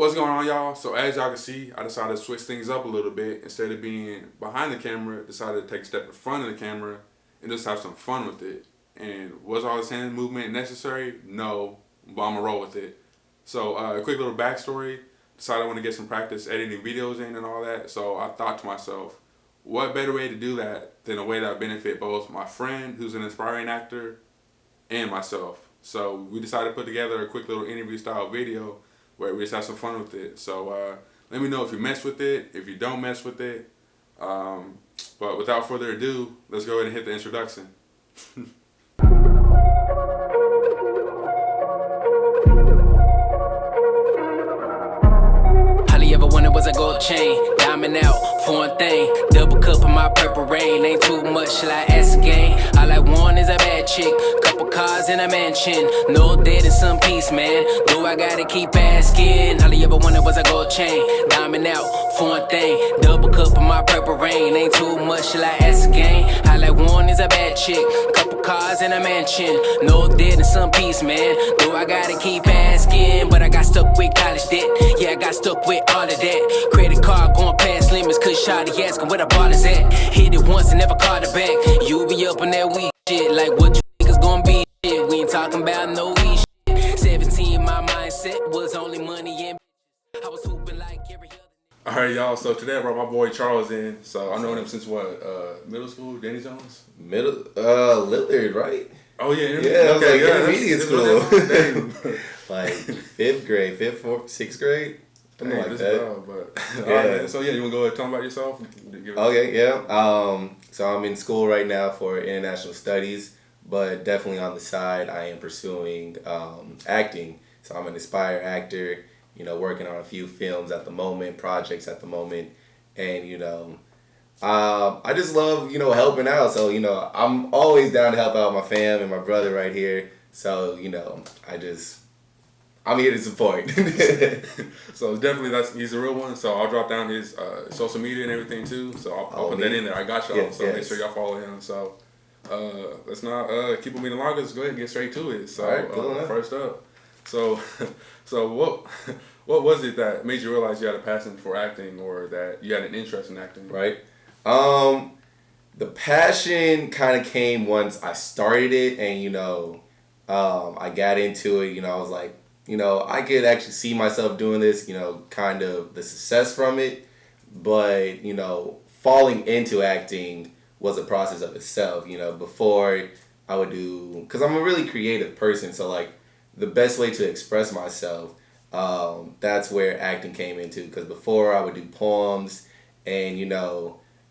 What's going on, y'all? So as y'all can see, I decided to switch things up a little bit. Instead of being behind the camera, decided to take a step in front of the camera and just have some fun with it. And was all this hand movement necessary? No, but I'm gonna roll with it. So a quick little backstory. Decided I want to get some practice editing videos in and all that. So I thought to myself, what better way to do that than a way that benefit both my friend, who's an aspiring actor, and myself. So we decided to put together a quick little interview style video where we just have some fun with it. So let me know if you mess with it, if you don't mess with it. But without further ado, let's go ahead and hit the introduction. All you ever wanted was a gold chain, diamond out, foreign thing, double cup of my purple rain. Ain't too much, shall I ask again? All I want is a bad chick, couple cars in a mansion, no debt and some peace, man. Do I gotta keep asking? All you ever wanted was a gold chain, diamond out, foreign thing, double cup of my purple rain. Ain't too much, shall I ask again? All I want is a bad chick, couple cars in a mansion, no debt and some peace, man. Do I gotta keep asking? But I got stuck with college debt, yeah, I got stuck with all of that. Credit card going past limits, cause shawty asking where the ball is at. Hit it once and never called it back. You be up on that weak shit, like what you niggas gonna be shit. We ain't talking about no weak shit. 17, my mindset was only money and bitches. I was hooping like every other. All right, y'all. So today I brought my boy Charles in. So I know him since what? Middle school, Danny Jones. Lillard, right? Oh yeah, Yeah, okay, like intermediate school. Like fifth grade, sixth grade, something like that. But Yeah. all right, so yeah, you wanna go ahead and tell me about yourself? Okay, yeah. So I'm in school right now for international studies, but definitely on the side I am pursuing acting. So I'm an aspired actor. You know, working on a few films at the moment, projects at the moment, and I just love helping out. So I'm always down to help out my fam and my brother right here. So I'm here to support. So definitely he's a real one. So I'll drop down his social media and everything too. So I'll put that in there. I got y'all. So make sure y'all follow him. So let's not keep him any longer. Let's go ahead and get straight to it. So all right, cool, first up, so what was it that made you realize you had a passion for acting, or that you had an interest in acting? Right. The passion kind of came once I started it, and I got into it. I was like, I could actually see myself doing this. Kind of the success from it, but falling into acting was a process of itself. Before I would do, because I'm a really creative person, so like the best way to express myself. That's where acting came into, because before I would do poems, and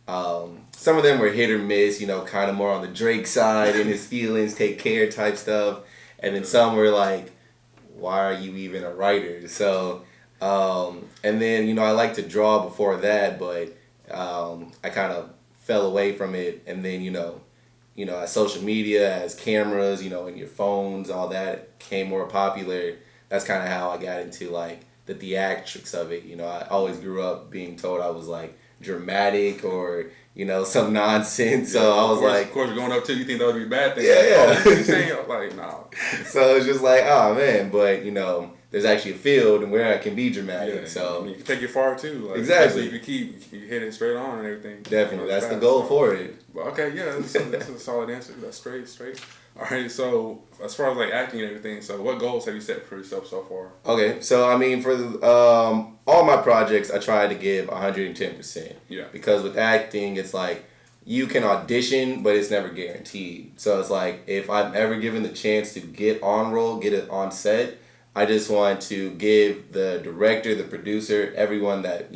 some of them were hit or miss, kind of more on the Drake side and his feelings, take care type stuff, and then some were like, why are you even a writer? So and then I like to draw before that, but I kind of fell away from it, and then as social media, as cameras, and your phones, all that came more popular. That's kind of how I got into like the theatrics of it. I always grew up being told I was like dramatic or some nonsense. So I was like, of course, you're going up too. You think that would be a bad thing? Yeah. Oh, you saying like no. So it's just like, oh man, but there's actually a field and where I can be dramatic. Yeah, so you can take it far too. Like, exactly. If you hit it straight on and everything. Definitely, that's the goal for it. But okay, yeah, that's a solid answer. That's straight. All right, so as far as like acting and everything, so what goals have you set for yourself so far? Okay, so I mean, for all my projects, I try to give 110%. Yeah. Because with acting, it's like you can audition, but it's never guaranteed. So it's like if I'm ever given the chance to get on role, get it on set, I just want to give the director, the producer, everyone that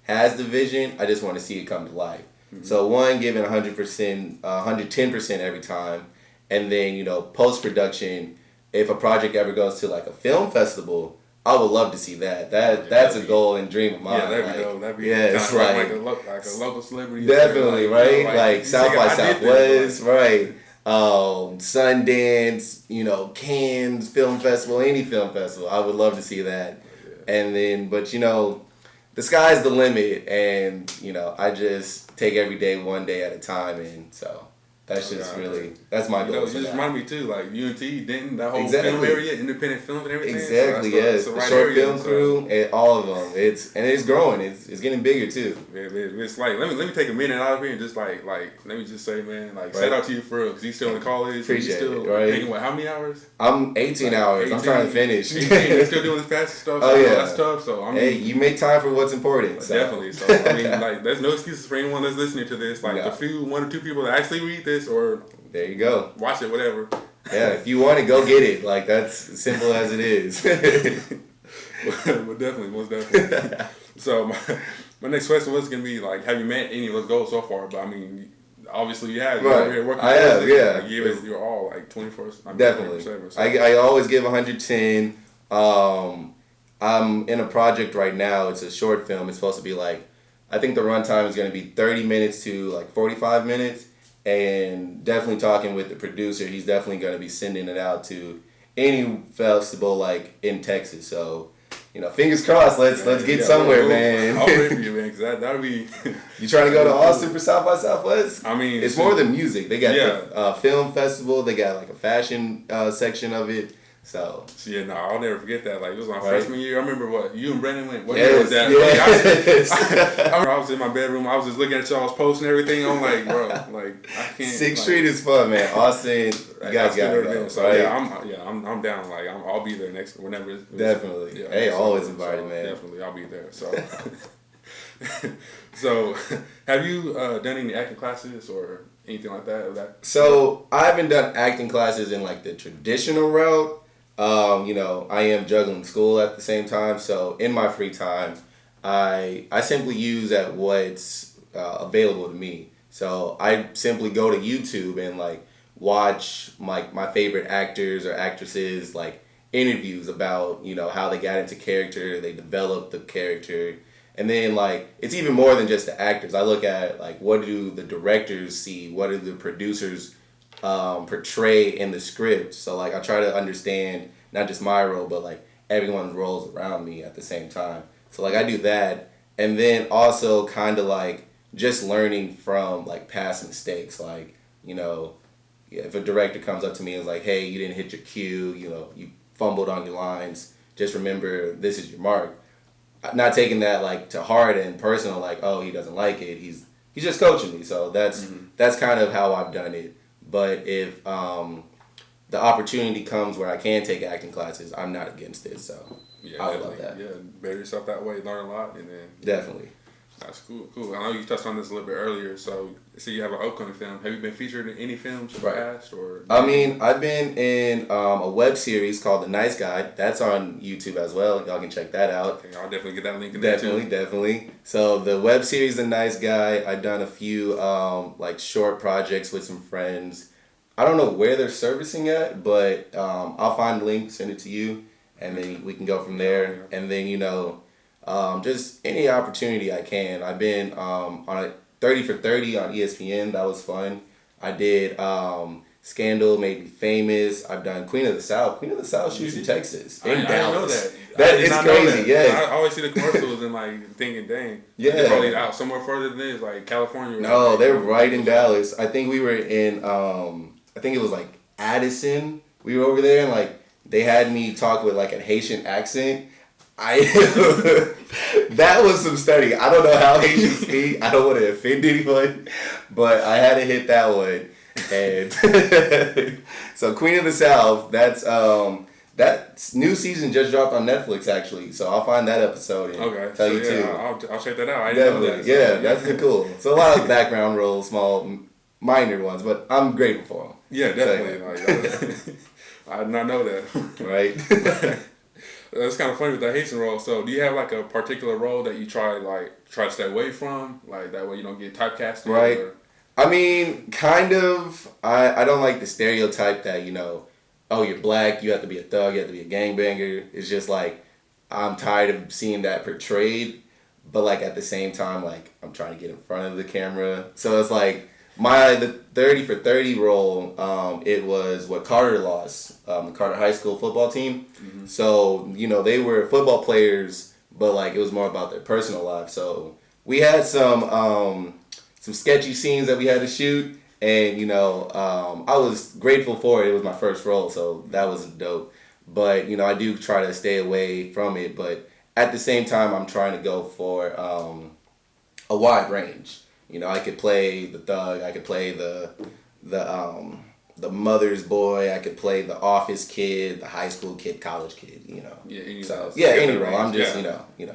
has the vision. I just want to see it come to life. Mm-hmm. So one, giving 100%, 110% every time. And then, post-production, if a project ever goes to like a film festival, I would love to see that. That's a goal and dream of mine. Yeah, that'd be dope. That'd be it's like a local celebrity. Definitely, right? Like South by Southwest, right? Sundance, Cannes Film Festival, any film festival. I would love to see that. Yeah. And then, but the sky's the limit, and I just take every day one day at a time, and so. That's just that's my goal. You just reminded me too, like UNT, Denton, that whole exactly. film area, independent films and everything. Exactly, so yes. The The right short area, film crew, and all of them. It's growing. It's getting bigger too. It's like let me take a minute out of here and just like let me just say, man, like shout out to you for real, because you still in college. Appreciate you still it. Right. taking how many hours? I'm 18 hours. 18, I'm trying to finish. 18, you're still doing this fast stuff. Oh yeah, that's tough. So I mean, hey, you make time for what's important. So. Definitely. So I mean, like, there's no excuses for anyone that's listening to this. Like the one or two people that actually read this or there you go, watch it, whatever. Yeah, if you want it, go get it. Like that's as simple as it is. But definitely, most definitely. So my next question was gonna be like, have you met any of those goals so far? But I mean, obviously you have. You're over here working. I have, yeah. Like, you give it your all, like 24. Definitely. So. I always give 110. I'm in a project right now. It's a short film. It's supposed to be like, I think the runtime is going to be 30 minutes to like 45 minutes. And definitely talking with the producer, he's definitely going to be sending it out to any festival like in Texas. So, fingers crossed. Let's get somewhere, man. I'll wait for you, man, because that'll be. You trying to go to Austin for South by Southwest? I mean, it's more than music. They got the film festival. They got like a fashion section of it. So yeah, no, I'll never forget that. Like it was my freshman year. I remember what you and Brandon went. What year was that? Yes. I remember I was in my bedroom. I was just looking at y'all's posts and everything. I'm like, bro, like I can't. Sixth Street is fun, man. Austin, you guys got it. Though, so right? I'm down. Like I'll be there whenever. Definitely. Hey, always invited, man. Definitely, I'll be there. So. So, have you done any acting classes or anything like that? So I haven't done acting classes in like the traditional route. I am juggling school at the same time, so in my free time, I simply use at what's available to me. So I simply go to YouTube and like watch my favorite actors or actresses like interviews about how they got into character, they developed the character, and then like it's even more than just the actors. I look at like what do the directors see, what do the producers portray in the script. So like I try to understand not just my role but like everyone's roles around me at the same time. So like I do that, and then also kind of like just learning from like past mistakes. Like if a director comes up to me and is like, hey, you didn't hit your cue, you fumbled on your lines, just remember this is your mark. Not taking that like to heart and personal, like, oh, he doesn't like it, he's just coaching me. So that's kind of how I've done it. But if the opportunity comes where I can take acting classes, I'm not against it. So I would love that. Yeah, better yourself that way, learn a lot, and then definitely. That's cool. I know you touched on this a little bit earlier. So you have an upcoming film. Have you been featured in any films in the past? Or I mean, I've been in a web series called The Nice Guy. That's on YouTube as well. Y'all can check that out. Okay, I'll definitely get that link in there too. Definitely. So the web series The Nice Guy, I've done a few like short projects with some friends. I don't know where they're servicing at, but I'll find the link, send it to you, and then we can go from there. And then just any opportunity I can. I've been on a 30 for 30 on ESPN. That was fun. I did Scandal, Made Me Famous. I've done Queen of the South. Queen of the South shoots in Texas. In Dallas. That is crazy, yeah. I always see the commercials and like thinking, dang. Yeah. They're probably out somewhere further than this, like California. No, they're right in Dallas. I think we were in, I think it was like Addison. We were over there and like they had me talk with like a Haitian accent. That was some study. I don't know how Haitians speak. I don't want to offend anyone, but I had to hit that one. And so Queen of the South, that's that new season just dropped on Netflix actually. So I'll find that episode and tell you too. I'll check that out. I didn't know that. So, that's cool. So a lot of background roles, small, minor ones, but I'm grateful for them. Yeah, definitely. I did not know that. Right. That's kind of funny with the Haitian role. So, do you have like a particular role that you try to stay away from, like that way you don't get typecasted? Right. I mean, kind of. I don't like the stereotype that oh, you're black, you have to be a thug, you have to be a gangbanger. It's just like I'm tired of seeing that portrayed, but like at the same time, like I'm trying to get in front of the camera. So it's like the 30 for 30 role, it was what Carter lost, the Carter High School football team. Mm-hmm. So, they were football players, but like it was more about their personal lives. So we had some sketchy scenes that we had to shoot, And I was grateful for it. It was my first role, so that was dope. But I do try to stay away from it. But at the same time, I'm trying to go for a wide range. I could play the thug. I could play the mother's boy. I could play the office kid, the high school kid, college kid. Any role. I'm just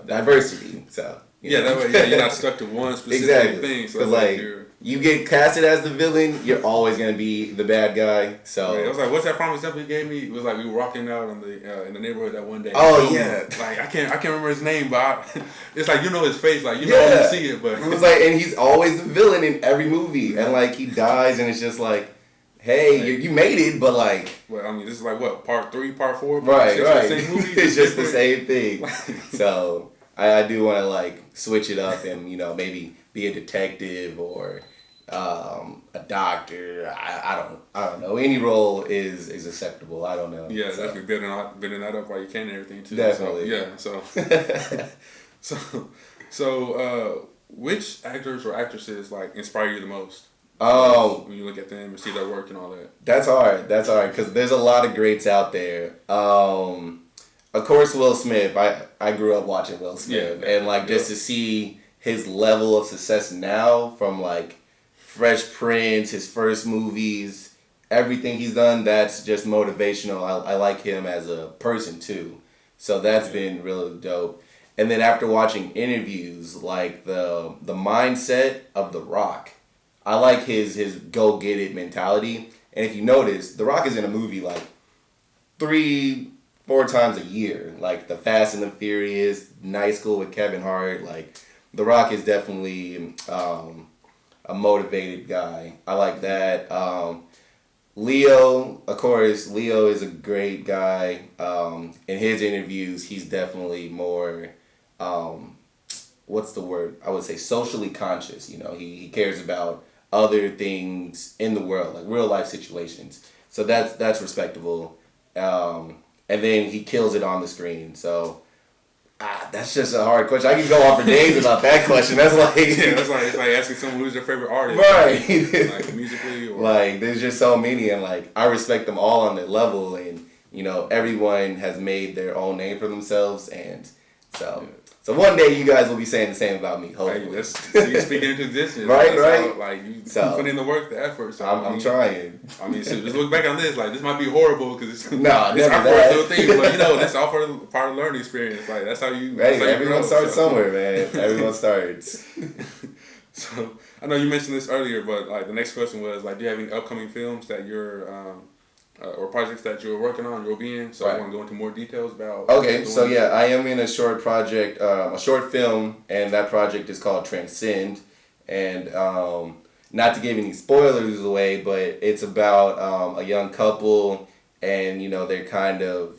diversity. So that way, you're not stuck to one specific thing. So like you get casted as the villain, you're always gonna be the bad guy. So it was like, what's that prime example he gave me? It was like we were walking out in the neighborhood that one day. Oh yeah, like I can't remember his name, but it's like his face, like you see it, but it was like, and he's always the villain in every movie, and like he dies, and it's just like, hey, you made it, but like, well, I mean, this is like what, part 3, part 4, right. Same movie, it's just the same thing. So I do want to like switch it up and maybe be a detective or a doctor. I don't know. Any role is acceptable. I don't know. Yeah, definitely building that up while you can and everything too. Definitely. So which actors or actresses like inspire you the most? When you look at them and see their work and all that. That's hard because there's a lot of greats out there. Of course, Will Smith. I grew up watching Will Smith, and like just to see his level of success now from like Fresh Prince, his first movies, everything he's done, that's just motivational. I like him as a person too. So that's been really dope. And then after watching interviews, like the mindset of The Rock, I like his go get it mentality. And if you notice, The Rock is in a movie like 3-4 times a year. Like The Fast and the Furious, Night School with Kevin Hart. Like The Rock is definitely a motivated guy. I like that. Leo, of course, Leo is a great guy. In his interviews, he's definitely more, what's the word? I would say socially conscious. He cares about other things in the world, like real life situations. So that's respectable. And then he kills it on the screen. So that's just a hard question. I can go on for days about that question. That's like it's like asking someone who's their favorite artist, right? Like musically, or like there's just so many, and like I respect them all on their level, and everyone has made their own name for themselves, and so one day you guys will be saying the same about me. Hopefully, you speaking into existence, right? How, like you put in the work, the effort. So I'm trying. I mean, so just look back on this. Like this might be horrible because it's it's our first little thing, but that's all part of the learning experience. Like that's how you. Hey, everyone starts somewhere, man. Everyone starts. So I know you mentioned this earlier, but like the next question was like, do you have any upcoming films that you're or projects that you're working on, you'll be in? So I want to go into more details about. Okay, so yeah, I am in a short project, a short film, and that project is called Transcend. And not to give any spoilers away, but it's about a young couple, and they're kind of,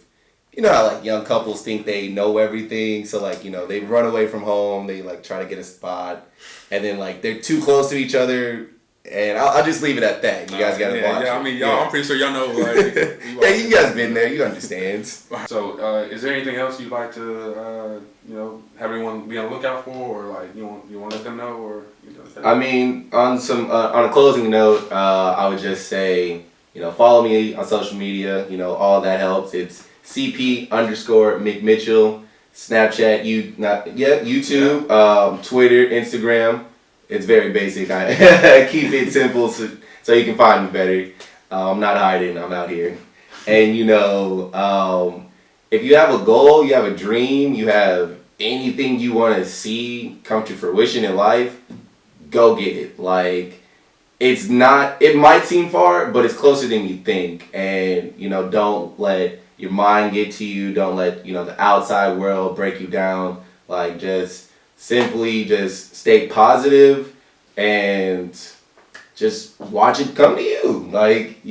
how like young couples think they know everything. So like they run away from home, they like try to get a spot, and then like they're too close to each other. And I'll just leave it at that. You guys gotta watch. Yeah, I mean, y'all. I'm pretty sure y'all know. Like, yeah, you guys been there. You understand. So, is there anything else you'd like to, have everyone be on the lookout for, or like you want to let them know, or? I mean, on a closing note, I would just say, follow me on social media. All that helps. It's CP_McMitchell, Snapchat, YouTube, Twitter, Instagram. It's very basic. I keep it simple so you can find me better. I'm not hiding. I'm out here. And if you have a goal, you have a dream, you have anything you want to see come to fruition in life, go get it. Like it might seem far, but it's closer than you think. And don't let your mind get to you. Don't let the outside world break you down. Like simply stay positive and just watch it come to you. Like,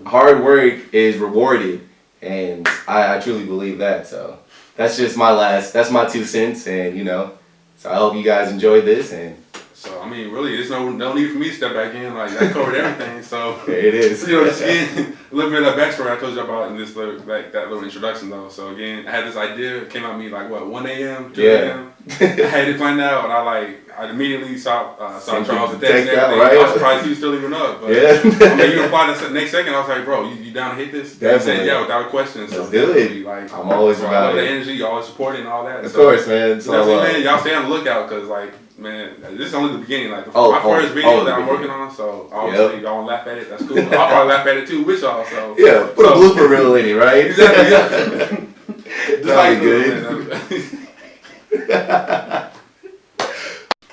hard work is rewarded, and I truly believe that. So that's just that's my 2 cents, and so I hope you guys enjoyed this. And so I mean, really, there's no need for me to step back in. Like I covered everything. So it is. Just again, a little bit of that backstory I told you about in this that little introduction though. So again, I had this idea. It came out to me like what 1 a.m. 2 a.m. I had to find out, and I immediately saw Charles the text. Right? I was surprised he was still even up. But, yeah. I mean, you replied the next second. I was like, bro, you down to hit this? He said, yeah, without a question. So let's do it. Like, I'm always about the it. energy, you always supporting and all that. Of course, man. So man, y'all stay on the lookout because, like, man, this is only the beginning. Like, my first video that I'm working on. So obviously, y'all want to laugh at it. That's cool. I'll probably laugh at it too with y'all. So yeah, put a blooper reel in it, right? Exactly. Yeah. That'd be good.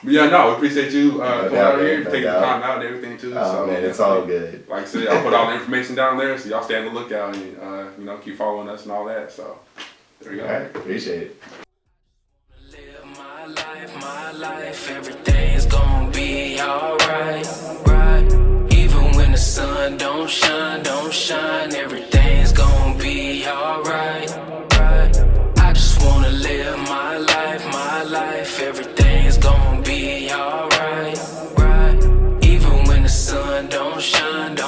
But yeah, no, we appreciate you coming out here, taking the time out and everything too. Oh so, man, it's all good. Like I said, I'll put all the information down there, so y'all stay on the lookout and keep following us and all that. So there we go. All right, appreciate it. Live my life, everything's gonna be alright, right? Even when the sun don't shine, everything's gonna be alright, right? I just wanna live my life, everything's gonna be alright, right? Even when the sun don't shine,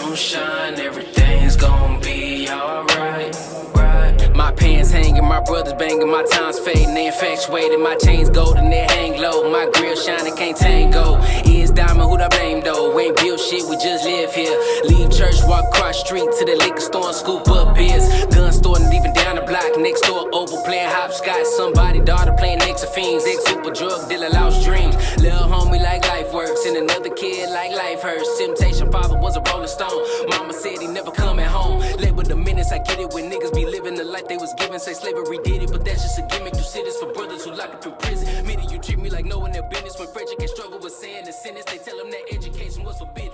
everything's gonna be alright, right? My pants hanging, my brothers banging, my time's fading, they infatuated, my chains golden, they hang low, my grill shining, can't tango. Ears diamond, who I blame though? We ain't build shit, we just live here. Leave church, walk across street to the liquor store and scoop up beers. Gun store and even down the block, next door Oval playing hopscotch. Somebody daughter playing next fiends, ex super drug dealer lost dreams. Little homie like life works, and another kid like life hurts. Temptation father was a rolling stone. Mama said he never coming home. Late with the minutes, I get it when niggas be living the life they was given. Say slavery did it, but that's just a gimmick. You sit this for brothers who lock up in prison. Meaning you treat me like no one their business. When Frederick can struggle with sin and sentence, they tell him that education was forbidden.